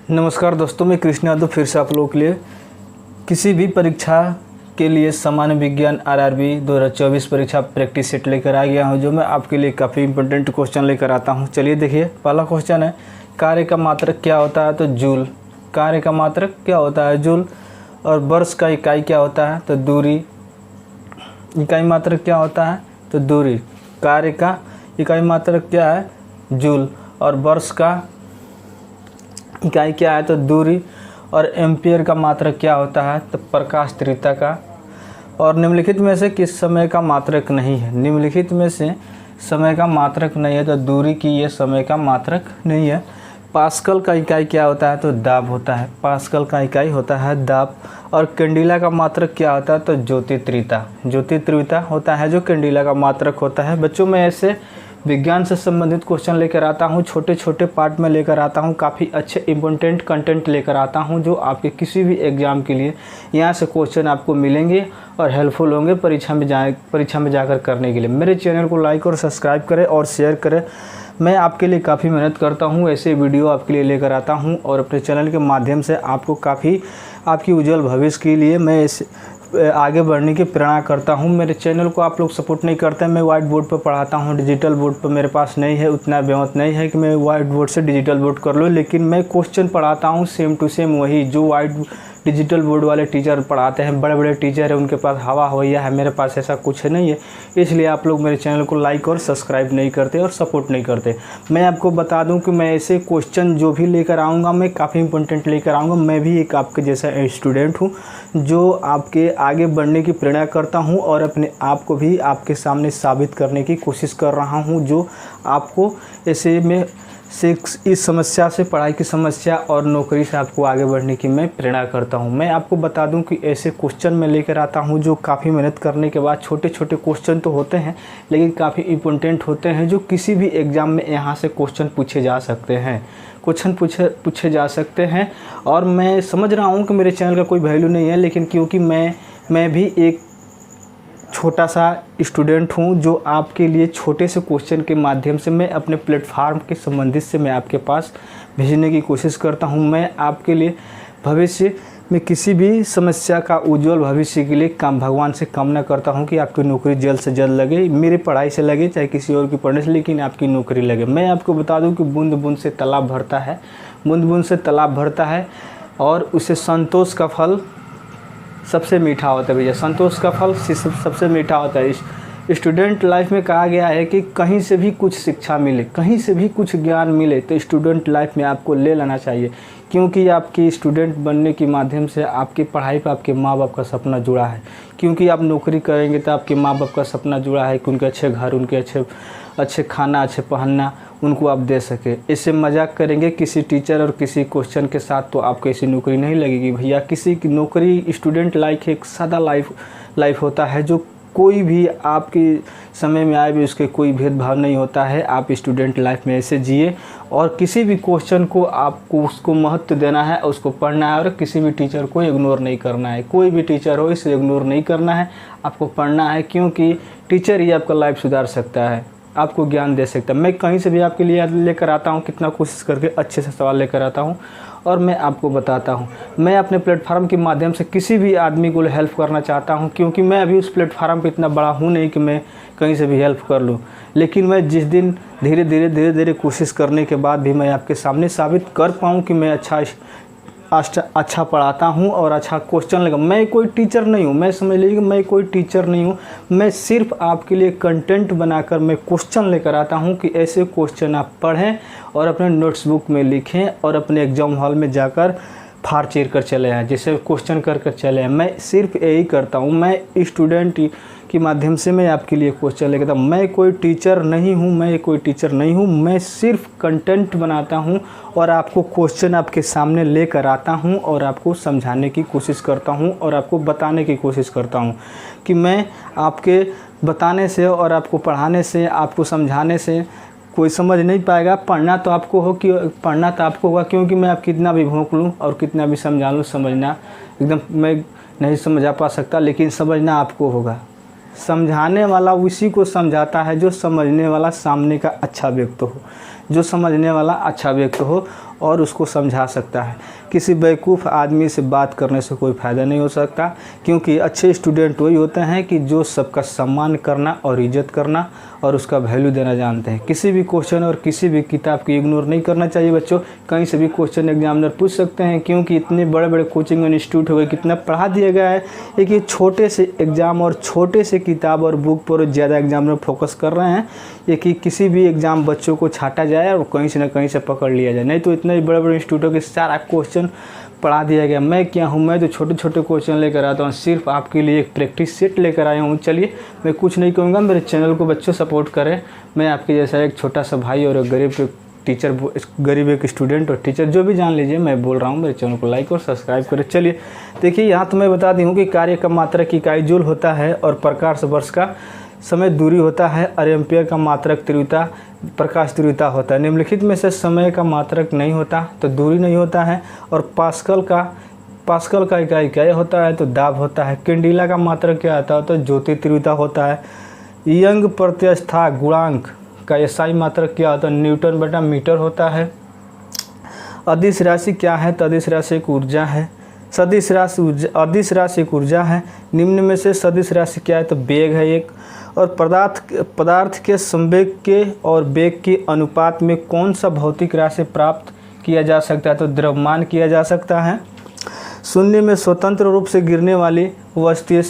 नमस्कार दोस्तों, मैं कृष्ण यादव फिर से आप लोगों के लिए किसी भी परीक्षा के लिए सामान्य विज्ञान आरआरबी 2024 परीक्षा प्रैक्टिस सेट लेकर आ गया हूं, जो मैं आपके लिए काफ़ी इंपॉर्टेंट क्वेश्चन लेकर आता हूं। चलिए देखिए, पहला क्वेश्चन है, कार्य का मात्रक क्या होता है? तो जूल। कार्य का मात्रक क्या होता है? जूल। और वर्ष का इकाई क्या होता है? तो दूरी। इकाई मात्रक क्या होता है? तो दूरी। कार्य का इकाई मात्रक क्या है? जूल। और वर्ष का इकाई क्या है? तो दूरी। और एम्पियर का मात्रक क्या होता है? तो प्रकाश तीव्रता का। और निम्नलिखित में से किस समय का मात्रक नहीं है? निम्नलिखित में से समय का मात्रक नहीं है, तो दूरी की ये समय का मात्रक नहीं है। पास्कल का इकाई क्या होता है? तो दाब होता है। पास्कल का इकाई होता है दाब। और कैंडिला का मात्रक क्या होता है? तो ज्योति तीव्रता। ज्योति तीव्रता होता है जो कैंडिला का मात्रक होता है। बच्चों, मैं ऐसे विज्ञान से संबंधित क्वेश्चन लेकर आता हूँ, छोटे छोटे पार्ट में लेकर आता हूँ, काफ़ी अच्छे इंपॉर्टेंट कंटेंट लेकर आता हूँ, जो आपके किसी भी एग्ज़ाम के लिए यहाँ से क्वेश्चन आपको मिलेंगे और हेल्पफुल होंगे परीक्षा में जाकर करने के लिए। मेरे चैनल को लाइक और सब्सक्राइब करें और शेयर करें। मैं आपके लिए काफ़ी मेहनत करता हूँ, ऐसे वीडियो आपके लिए लेकर आता हूँ और अपने चैनल के माध्यम से आपको काफ़ी आपकी उज्जवल भविष्य के लिए मैं इस आगे बढ़ने की प्रेरणा करता हूं। मेरे चैनल को आप लोग सपोर्ट नहीं करते हैं। मैं वाइट बोर्ड पर पढ़ाता हूं, डिजिटल बोर्ड पर मेरे पास नहीं है, उतना बेहद नहीं है कि मैं वाइट बोर्ड से डिजिटल बोर्ड कर लूँ, लेकिन मैं क्वेश्चन पढ़ाता हूं सेम टू सेम वही जो वाइट डिजिटल बोर्ड वाले टीचर पढ़ाते हैं। बड़े बड़े टीचर हैं, उनके पास हवा हवैया है, मेरे पास ऐसा कुछ नहीं है। इसलिए आप लोग मेरे चैनल को लाइक और सब्सक्राइब नहीं करते और सपोर्ट नहीं करते। मैं आपको बता दूं कि मैं ऐसे क्वेश्चन जो भी लेकर आऊँगा, मैं काफ़ी इंपॉर्टेंट लेकर आऊँगा। मैं भी एक आपके जैसा स्टूडेंट हूँ जो आपके आगे बढ़ने की प्रेरणा करता हूँ और अपने आप को भी आपके सामने साबित करने की कोशिश कर रहा हूँ, जो आपको ऐसे में से इस समस्या से, पढ़ाई की समस्या और नौकरी से आपको आगे बढ़ने की मैं प्रेरणा करता हूं। मैं आपको बता दूं कि ऐसे क्वेश्चन मैं लेकर आता हूं जो काफ़ी मेहनत करने के बाद, छोटे छोटे क्वेश्चन तो होते हैं लेकिन काफ़ी इंपॉर्टेंट होते हैं, जो किसी भी एग्ज़ाम में यहाँ से क्वेश्चन पूछे जा सकते हैं, क्वेश्चन पूछे जा सकते हैं। और मैं समझ रहा हूँ कि मेरे चैनल का कोई वैल्यू नहीं है, लेकिन क्योंकि मैं भी एक छोटा सा स्टूडेंट हूं, जो आपके लिए छोटे से क्वेश्चन के माध्यम से मैं अपने प्लेटफार्म के संबंधित से मैं आपके पास भेजने की कोशिश करता हूं। मैं आपके लिए भविष्य में किसी भी समस्या का उज्जवल भविष्य के लिए भगवान से कामना करता हूं कि आपकी नौकरी जल्द से जल्द लगे, मेरी पढ़ाई से लगे चाहे किसी और की पढ़ने से, लेकिन आपकी नौकरी लगे। मैं आपको बता दूँ कि बूंद बूंद से तालाब भरता है, बूंद बूंद से तालाब भरता है और उसे संतोष का फल सबसे मीठा होता है। भैया, संतोष का फल सबसे मीठा होता है। स्टूडेंट लाइफ में कहा गया है कि कहीं से भी कुछ शिक्षा मिले, कहीं से भी कुछ ज्ञान मिले तो स्टूडेंट लाइफ में आपको ले लेना चाहिए, क्योंकि आपकी स्टूडेंट बनने के माध्यम से आपकी पढ़ाई पर आपके माँ बाप का सपना जुड़ा है। क्योंकि आप नौकरी करेंगे तो आपके माँ बाप का सपना जुड़ा है कि उनके अच्छे घर, उनके अच्छे खाना, अच्छे पहनना उनको आप दे सके। इससे मजाक करेंगे किसी टीचर और किसी क्वेश्चन के साथ तो आपको ऐसी नौकरी नहीं लगेगी। भैया, किसी की नौकरी स्टूडेंट लाइफ एक सादा लाइफ होता है, जो कोई भी आपके समय में आए भी उसके कोई भेदभाव नहीं होता है। आप स्टूडेंट लाइफ में ऐसे जिए और किसी भी क्वेश्चन को आपको उसको महत्व देना है, उसको पढ़ना है और किसी भी टीचर को इग्नोर नहीं करना है। कोई भी टीचर हो, इसे इग्नोर नहीं करना है, आपको पढ़ना है, क्योंकि टीचर ही आपका लाइफ सुधार सकता है, आपको ज्ञान दे सकता है। मैं कहीं से भी आपके लिए लेकर आता हूँ, कितना कोशिश करके अच्छे से सवाल लेकर आता हूँ और मैं आपको बताता हूँ। मैं अपने प्लेटफार्म के माध्यम से किसी भी आदमी को हेल्प करना चाहता हूँ, क्योंकि मैं अभी उस प्लेटफार्म पे इतना बड़ा हूँ नहीं कि मैं कहीं से भी हेल्प कर लूँ, लेकिन मैं जिस दिन धीरे धीरे कोशिश करने के बाद भी मैं आपके सामने साबित कर पाऊँ कि मैं अच्छा पढ़ाता हूँ और अच्छा क्वेश्चन लगा। मैं कोई टीचर नहीं हूँ, मैं समझ लीजिए मैं कोई टीचर नहीं हूँ। मैं सिर्फ आपके लिए कंटेंट बनाकर मैं क्वेश्चन लेकर आता हूँ कि ऐसे क्वेश्चन आप पढ़ें और अपने नोट्सबुक में लिखें और अपने एग्ज़ाम हॉल में जाकर फाड़ चीर कर चले आएँ, जैसे क्वेश्चन कर चले आएँ। मैं सिर्फ यही करता हूँ। मैं स्टूडेंट के माध्यम से मैं आपके लिए क्वेश्चन लेकर आता हूँ। मैं कोई टीचर नहीं हूँ, मैं सिर्फ कंटेंट बनाता हूँ और आपको क्वेश्चन आपके सामने लेकर आता हूँ और आपको समझाने की कोशिश करता हूँ और आपको बताने की कोशिश करता हूँ कि मैं आपके बताने से और आपको पढ़ाने से, आपको समझाने से कोई समझ नहीं पाएगा। पढ़ना तो आपको होगा, क्योंकि मैं आप कितना भी भोंक लूँ और कितना भी समझा लूँ, समझना एकदम मैं नहीं समझा पा सकता, लेकिन समझना आपको होगा। समझाने वाला उसी को समझाता है जो समझने वाला सामने का अच्छा व्यक्ति हो, जो समझने वाला अच्छा व्यक्ति हो। और उसको समझा सकता है। किसी बेवकूफ़ आदमी से बात करने से कोई फ़ायदा नहीं हो सकता, क्योंकि अच्छे स्टूडेंट वही होते हैं कि जो सबका सम्मान करना और इज़्ज़त करना और उसका वैल्यू देना जानते हैं। किसी भी क्वेश्चन और किसी भी किताब की इग्नोर नहीं करना चाहिए बच्चों। कहीं से भी क्वेश्चन एग्जामिनर पूछ सकते हैं, क्योंकि इतने बड़े बड़े कोचिंग इंस्टीट्यूट हो गए, कितना पढ़ा दिया गया है। एक ये छोटे से एग्ज़ाम और छोटे से किताब और बुक पर ज़्यादा एग्जामिनर फोकस कर रहे हैं, ये कि किसी भी एग्ज़ाम बच्चों को छाटा जाए और कहीं से ना कहीं से पकड़ लिया जाए। नहीं तो इतने बड़े बड़े इंस्टीट्यूटों के सारा क्वेश्चन पढ़ा दिया गया। मैं क्या हूँ, मैं तो छोटे छोटे क्वेश्चन लेकर आता हूँ, सिर्फ आपके लिए एक प्रैक्टिस सेट लेकर आया हूँ। चलिए, मैं कुछ नहीं कहूँगा, मेरे चैनल को बच्चों सपोर्ट करें। मैं आपके जैसा एक छोटा सा भाई और एक गरीब टीचर, गरीब एक स्टूडेंट और टीचर, जो भी जान लीजिए, मैं बोल रहा हूँ। मेरे चैनल को लाइक और सब्सक्राइब करें। चलिए देखिए, यहाँ तो मैं बता दी हूँ कि कार्य का मात्रक इकाई जूल होता है और प्रकाश वर्ष का समय दूरी होता है और एम्पियर का मात्रक तीव्रता प्रकाश तीव्रता होता है। निम्नलिखित में से समय का मात्रक नहीं होता तो दूरी नहीं होता है। और पास्कल का इकाई क्या होता है तो दाब होता है। कैंडिला का मात्रक क्या होता है तो ज्योति तीव्रता होता है। यंग प्रत्यवस्था गुणांक का एसआई मात्रक क्या होता है न्यूटन बटा मीटर होता है। अदिश राशि क्या है तो अदिश राशि एक ऊर्जा है। अदिश राशि एक ऊर्जा है। निम्न में से सदिश राशि क्या है तो वेग है एक। और पदार्थ के संवेग के और वेग के अनुपात में कौन सा भौतिक राशि प्राप्त किया जा सकता है तो द्रव्यमान किया जा सकता है। शून्य में स्वतंत्र रूप से गिरने वाली वस्तु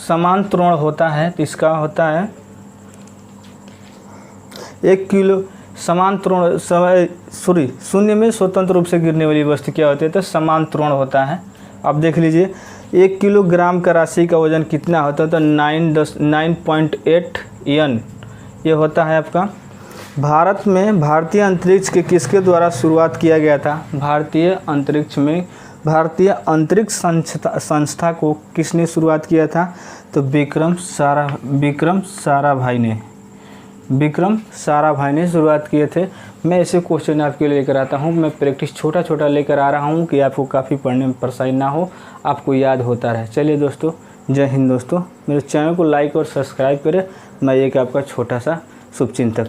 समान त्वरण होता है तो इसका होता है 1 किलो समान त्वरण शून्य में स्वतंत्र रूप से गिरने वाली वस्तु क्या होती है तो समान त्वरण होता है। अब देख लीजिए, 1 किलोग्राम का राशि का वजन कितना होता है तो 9.8 यन ये होता है आपका। भारतीय अंतरिक्ष के किसके द्वारा शुरुआत किया गया था। भारतीय अंतरिक्ष संस्था को किसने शुरुआत किया था तो विक्रम साराभाई ने शुरुआत किए थे। मैं ऐसे क्वेश्चन आपके लिए लेकर आता हूँ। मैं प्रैक्टिस छोटा छोटा लेकर आ रहा हूँ कि आपको काफ़ी पढ़ने में परेशानी ना हो, आपको याद होता रहे। चलिए दोस्तों, जय हिंद दोस्तों। मेरे चैनल को लाइक और सब्सक्राइब करें। मैं एक आपका छोटा सा शुभचिंतक।